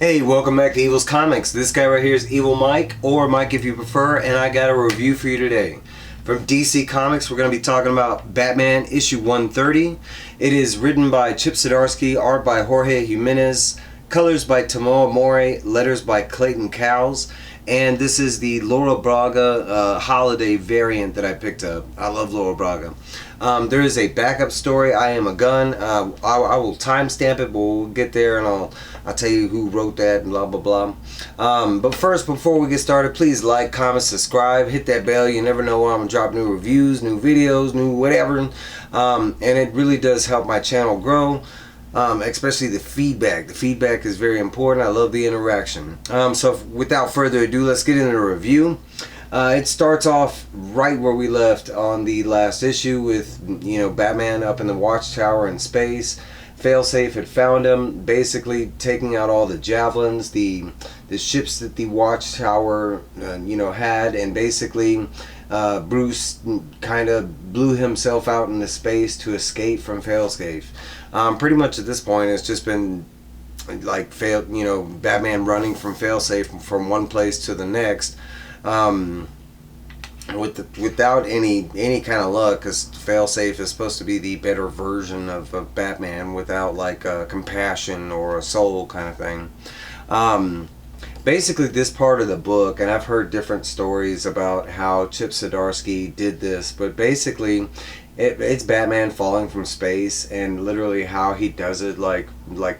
Hey, welcome back to Evil's Comics. This guy right here is Evil Mike, or Mike if you prefer, and I got a review for you today. From DC Comics, we're going to be talking about Batman issue 130. It is written by Chip Zdarsky, art by Jorge Jimenez, colors by Tomeu, Morey, letters by Clayton, Cowles, and this is the Laura Braga holiday variant that I picked up. I love Laura Braga. There is a backup story, I Am a Gun. I will timestamp it, but we'll get there and I'll tell you who wrote that and blah blah blah. But first, before we get started, please like, comment, subscribe, hit that bell. You never know when I'm gonna drop new reviews, new videos, new whatever. And it really does help my channel grow. Especially the feedback. The feedback is very important. I love the interaction. So without further ado, let's get into the review. It starts off right where we left on the last issue with, Batman up in the watchtower in space. Failsafe had found him, basically taking out all the javelins, the ships that the watchtower, had, and basically Bruce kind of blew himself out into space to escape from Failsafe. Pretty much at this point, it's just been like Batman running from Failsafe from one place to the next. Without any kind of luck, because Failsafe is supposed to be the better version of Batman without like a compassion or a soul kind of thing. Basically, this part of the book, and I've heard different stories about how Chip Zdarsky did this, but basically it's Batman falling from space, and literally how he does it, like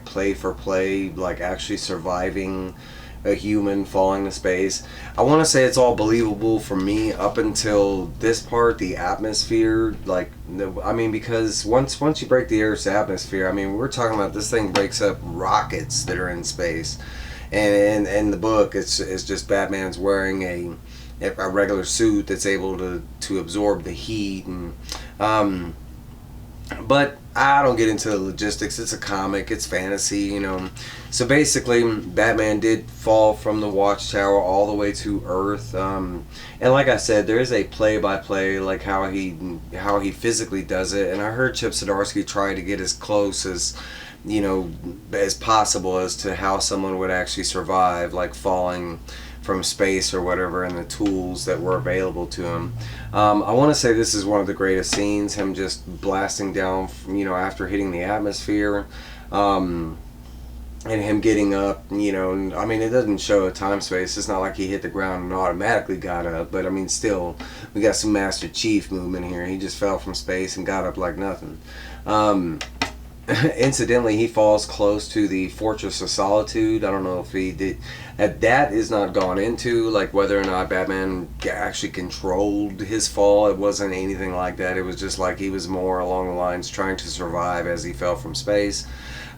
play for play, like actually surviving a human falling to space. I want to say it's all believable for me up until this part, the atmosphere. Because once you break the Earth's atmosphere, we're talking about this thing breaks up rockets that are in space. And in the book, it's just Batman's wearing a regular suit that's able to absorb the heat, and but I don't get into the logistics. It's a comic, it's fantasy, So basically, Batman did fall from the watchtower all the way to Earth. And like I said, there is a play-by-play, like how he physically does it. And I heard Chip Zdarsky try to get as close as possible as to how someone would actually survive, like falling from space or whatever, and the tools that were available to him. I want to say this is one of the greatest scenes, him just blasting down, after hitting the atmosphere, and him getting up, it doesn't show a time space. It's not like he hit the ground and automatically got up, but still, we got some Master Chief movement here. He just fell from space and got up like nothing. Incidentally, he falls close to the Fortress of Solitude. I don't know if he did. That is not gone into, like whether or not Batman actually controlled his fall. It wasn't anything like that. It was just like he was more along the lines trying to survive as he fell from space.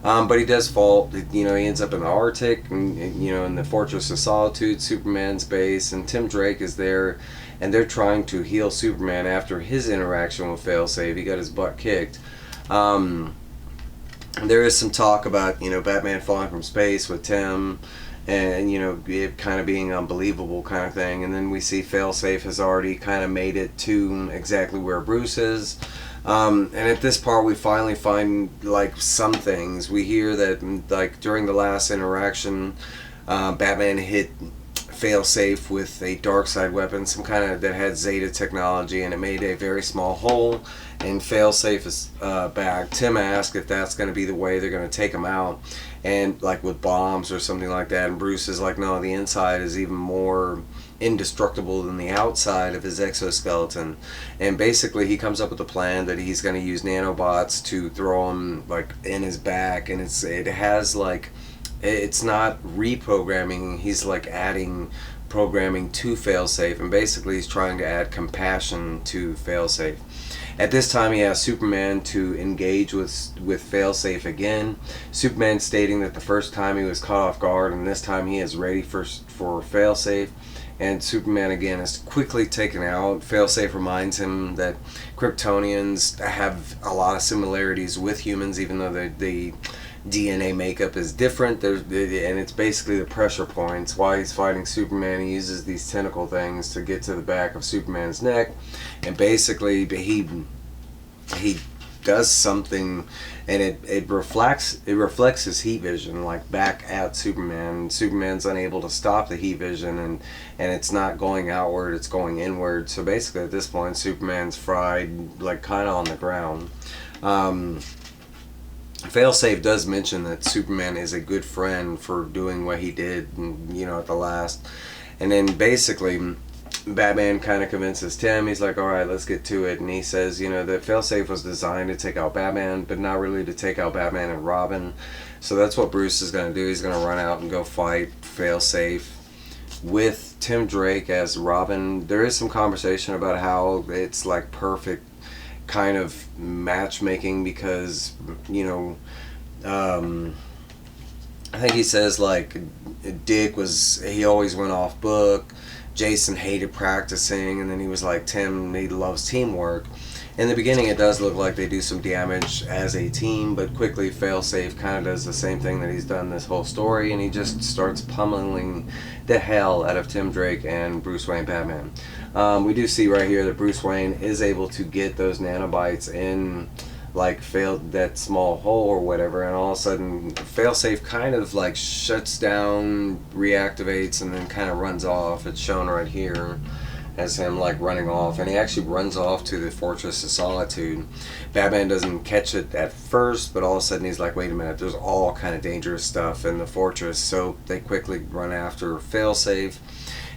But he does fall. He ends up in the Arctic, and in the Fortress of Solitude, Superman's base, and Tim Drake is there, and they're trying to heal Superman after his interaction with Failsafe. He got his butt kicked. There is some talk about Batman falling from space with Tim, and it kind of being unbelievable kind of thing. And then we see Failsafe has already kind of made it to exactly where Bruce is. And at this part, we finally find like some things. We hear that like during the last interaction, Batman hit Failsafe with a Darkseid weapon, some kind of that had Zeta technology, and it made a very small hole. And Failsafe is back. Tim asked if that's going to be the way they're going to take him out, and like with bombs or something like that. And Bruce is like, no, the inside is even more indestructible than the outside of his exoskeleton. And basically, he comes up with a plan that he's going to use nanobots to throw him like in his back, and it has like, it's not reprogramming. He's like adding programming to Failsafe, and basically he's trying to add compassion to Failsafe. At this time, he asks Superman to engage with Failsafe again. Superman stating that the first time he was caught off guard, and this time he is ready for Failsafe. And Superman again is quickly taken out. Failsafe reminds him that Kryptonians have a lot of similarities with humans, even though the DNA makeup is different. And it's basically the pressure points. While he's fighting Superman, he uses these tentacle things to get to the back of Superman's neck, and basically he does something, and it reflects his heat vision like back at Superman. Superman's unable to stop the heat vision, and it's not going outward, it's going inward. So basically at this point Superman's fried, like kind of on the ground. Failsafe does mention that Superman is a good friend for doing what he did, you know, at the last. And then basically Batman kind of convinces Tim. He's like, all right, let's get to it. And he says, you know, that Failsafe was designed to take out Batman, but not really to take out Batman and Robin. So that's what Bruce is going to do. He's going to run out and go fight Failsafe with Tim Drake as Robin. There is some conversation about how it's like perfect kind of matchmaking, because, you know, I think he says like Dick he always went off book, Jason hated practicing, and then he was like, Tim, he loves teamwork. In the beginning it does look like they do some damage as a team, but quickly Failsafe kind of does the same thing that he's done this whole story, and he just starts pummeling the hell out of Tim Drake and Bruce Wayne Batman. We do see right here that Bruce Wayne is able to get those nanobites in like that small hole or whatever, and all of a sudden Failsafe kind of like shuts down, reactivates, and then kind of runs off. It's shown right here as him like running off, and he actually runs off to the Fortress of Solitude. Batman doesn't catch it at first, but all of a sudden he's like, wait a minute, there's all kind of dangerous stuff in the fortress. So they quickly run after Failsafe,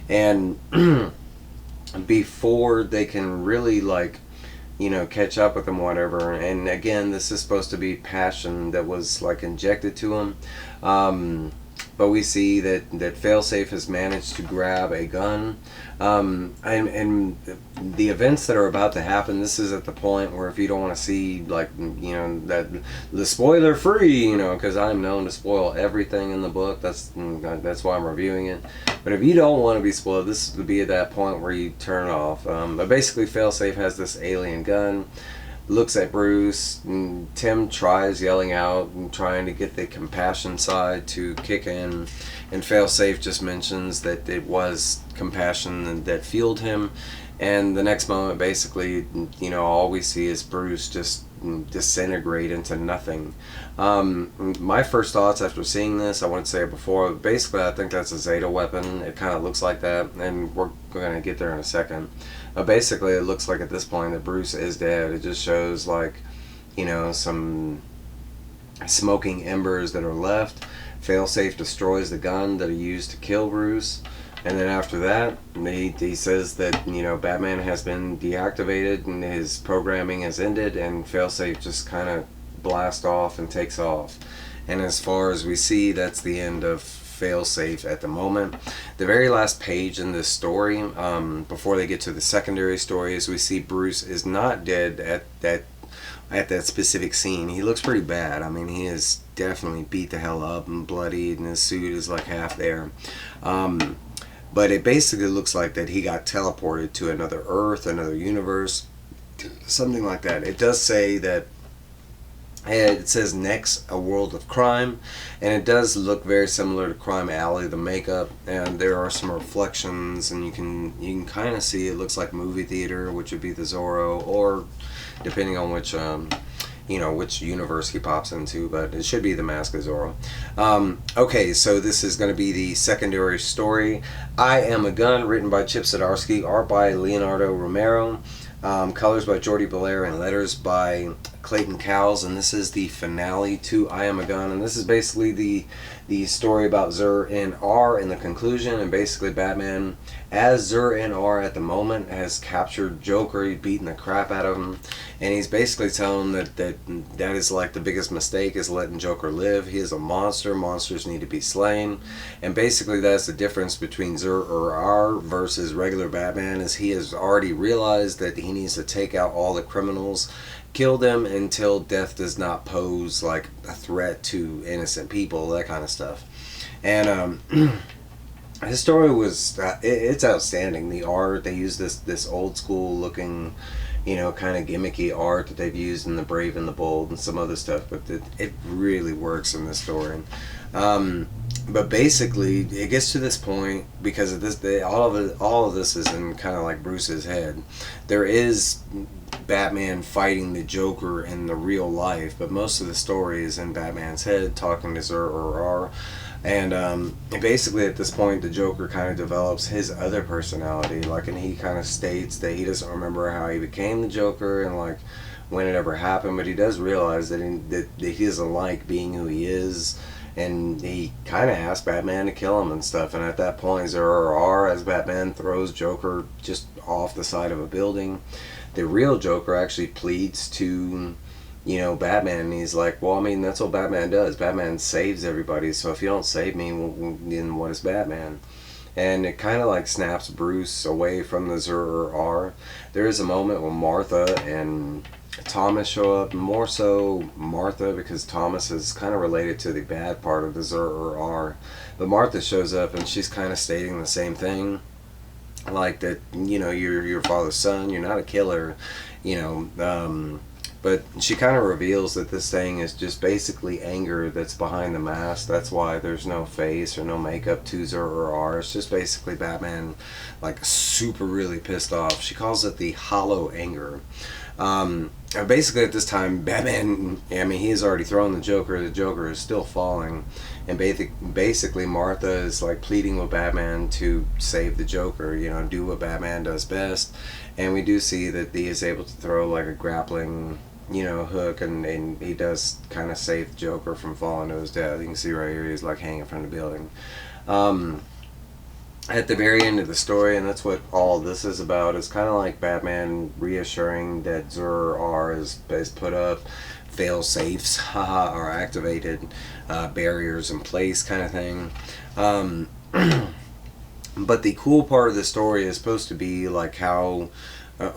and before they can really like, you know, catch up with him, whatever. And again, this is supposed to be passion that was like injected to him, but we see that Failsafe has managed to grab a gun, and the events that are about to happen, this is at the point where if you don't want to see, like, you know, that the spoiler free, you know, because I'm known to spoil everything in the book, that's why I'm reviewing it. But if you don't want to be spoiled, this would be at that point where you turn it off. But basically Failsafe has this alien gun, looks at Bruce, and Tim tries yelling out and trying to get the compassion side to kick in, and Failsafe just mentions that it was compassion that fueled him, and the next moment basically, you know, all we see is Bruce just disintegrate into nothing. My first thoughts after seeing this, I wouldn't say it before, but basically I think that's a Zeta weapon. It kind of looks like that, and we're going to get there in a second. Basically it looks like at this point that Bruce is dead. It just shows like, you know, some smoking embers that are left. Failsafe destroys the gun that he used to kill Bruce, and then after that he says that, you know, Batman has been deactivated and his programming has ended, and Failsafe just kind of blasts off and takes off. And as far as we see, that's the end of Failsafe at the moment. The very last page in this story, before they get to the secondary stories, we see Bruce is not dead at that specific scene. He looks pretty bad. I mean, he is definitely beat the hell up and bloodied, and his suit is like half there. But it basically looks like that he got teleported to another Earth, another universe, something like that. It does say that it says next, a world of crime, and it does look very similar to Crime Alley, the makeup, and there are some reflections, and you can kind of see it looks like movie theater, which would be the Zorro, or depending on which you know, which universe he pops into, but it should be the Mask of Zorro. Okay, so this is going to be the secondary story. I Am a Gun, written by Chip Zdarsky, art by Leonardo Romero, colors by Jordie Bellaire, and letters by Clayton Cowles, and this is the finale to I Am a Gun, and this is basically the story about Zur-En-Arrh in the conclusion, and basically Batman, as Zur-En-Arrh at the moment, has captured Joker. He's beaten the crap out of him, and he's basically telling him that is like the biggest mistake, is letting Joker live. He is a monster. Monsters need to be slain, and basically that's the difference between Zur-En-Arrh versus regular Batman, is he has already realized that he needs to take out all the criminals, kill them until death does not pose like a threat to innocent people, that kind of stuff. And his story was it's outstanding. The art, they use this old school looking, you know, kind of gimmicky art that they've used in The Brave and the Bold and some other stuff, but it really works in this story. But basically it gets to this point because of this, all of this is in kind of like Bruce's head. There is Batman fighting the Joker in the real life, but most of the story is in Batman's head, talking to Zdarsky. And basically at this point the Joker kind of develops his other personality, like, and he kind of states that he doesn't remember how he became the Joker and like when it ever happened, but he does realize that he doesn't like being who he is, and he kind of asks Batman to kill him and stuff. And at that point, Zdarsky, as Batman, throws Joker just off the side of a building. The real Joker actually pleads to, you know, Batman, and he's like, well, I mean, that's what Batman does. Batman saves everybody, so if you don't save me, then what is Batman? And it kind of like snaps Bruce away from the Zdarsky. There is a moment when Martha and Thomas show up, more so Martha because Thomas is kind of related to the bad part of the Zdarsky. But Martha shows up and she's kind of stating the same thing, like that, you know, you're your father's son, you're not a killer, you know. But she kind of reveals that this thing is just basically anger that's behind the mask. That's why there's no face or no makeup to Zdarsky. It's just basically Batman, like, super really pissed off. She calls it the hollow anger. Basically at this time, Batman, I mean, he's already thrown the Joker. The Joker is still falling. And basically Martha is like pleading with Batman to save the Joker, you know, do what Batman does best. And we do see that he is able to throw like a grappling, you know, hook, and he does kind of save the Joker from falling to his death. You can see right here he's like hanging from the building. At the very end of the story, and that's what all this is about, is kind of like Batman reassuring that Zdarsky is put up fail safes, are activated, barriers in place, kind of thing. But the cool part of the story is supposed to be like how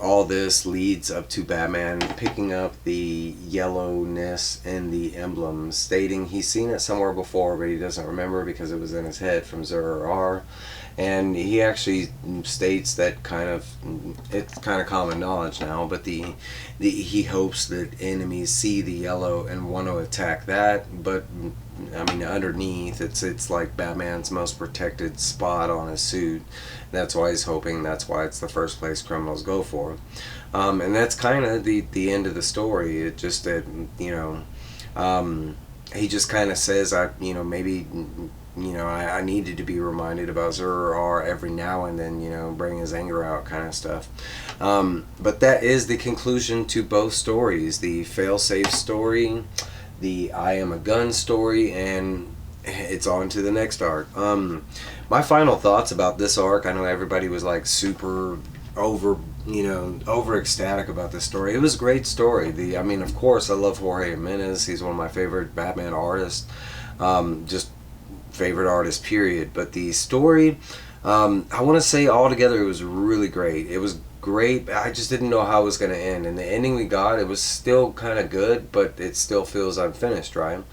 all this leads up to Batman picking up the yellowness in the emblem, stating he's seen it somewhere before, but he doesn't remember because it was in his head from Zdarsky. And he actually states that it's kind of common knowledge now, but he hopes that enemies see the yellow and want to attack that. But I mean, underneath it's like Batman's most protected spot on his suit. That's why he's hoping. That's why it's the first place criminals go for. And that's kind of the end of the story. It just that, you know, he just kind of says, maybe. You know, I needed to be reminded about Zdarsky every now and then, you know, bring his anger out kind of stuff. But that is the conclusion to both stories. The failsafe story, the I am a gun story, and it's on to the next arc. My final thoughts about this arc, I know everybody was like super over ecstatic about this story. It was a great story. I mean, of course, I love Jorge Jimenez. He's one of my favorite Batman artists. Just favorite artist, period. But the story, I want to say altogether, it was really great. It was great. I just didn't know how it was going to end, and the ending we got, it was still kind of good, but it still feels unfinished, right?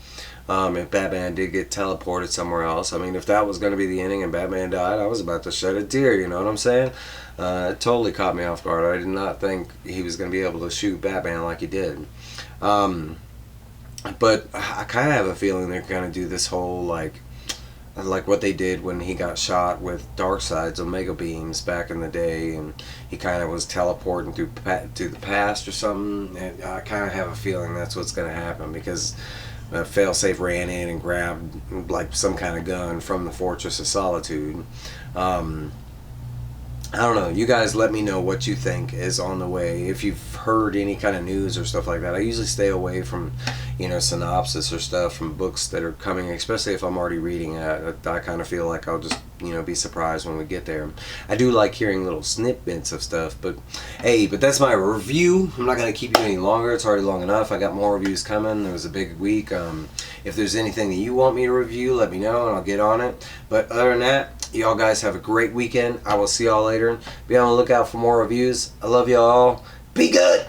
If Batman did get teleported somewhere else, I mean, if that was going to be the ending and Batman died, I was about to shed a tear, you know what I'm saying? It totally caught me off guard. I did not think he was going to be able to shoot Batman like he did. But I kind of have a feeling they're going to do this whole, like what they did when he got shot with Darkseid's Omega beams back in the day, and he kind of was teleporting to the past or something. And I kind of have a feeling that's what's going to happen, because Failsafe ran in and grabbed like some kind of gun from the Fortress of Solitude. I don't know. You guys let me know what you think is on the way. If you've heard any kind of news or stuff like that. I usually stay away from, synopsis or stuff from books that are coming, especially if I'm already reading it. I kind of feel like I'll just, be surprised when we get there. I do like hearing little snippets of stuff, but hey, that's my review. I'm not going to keep you any longer. It's already long enough. I got more reviews coming. It was a big week. If there's anything that you want me to review, let me know and I'll get on it. But other than that, y'all guys have a great weekend. I will see y'all later. Be on the lookout for more reviews. I love y'all. Be good.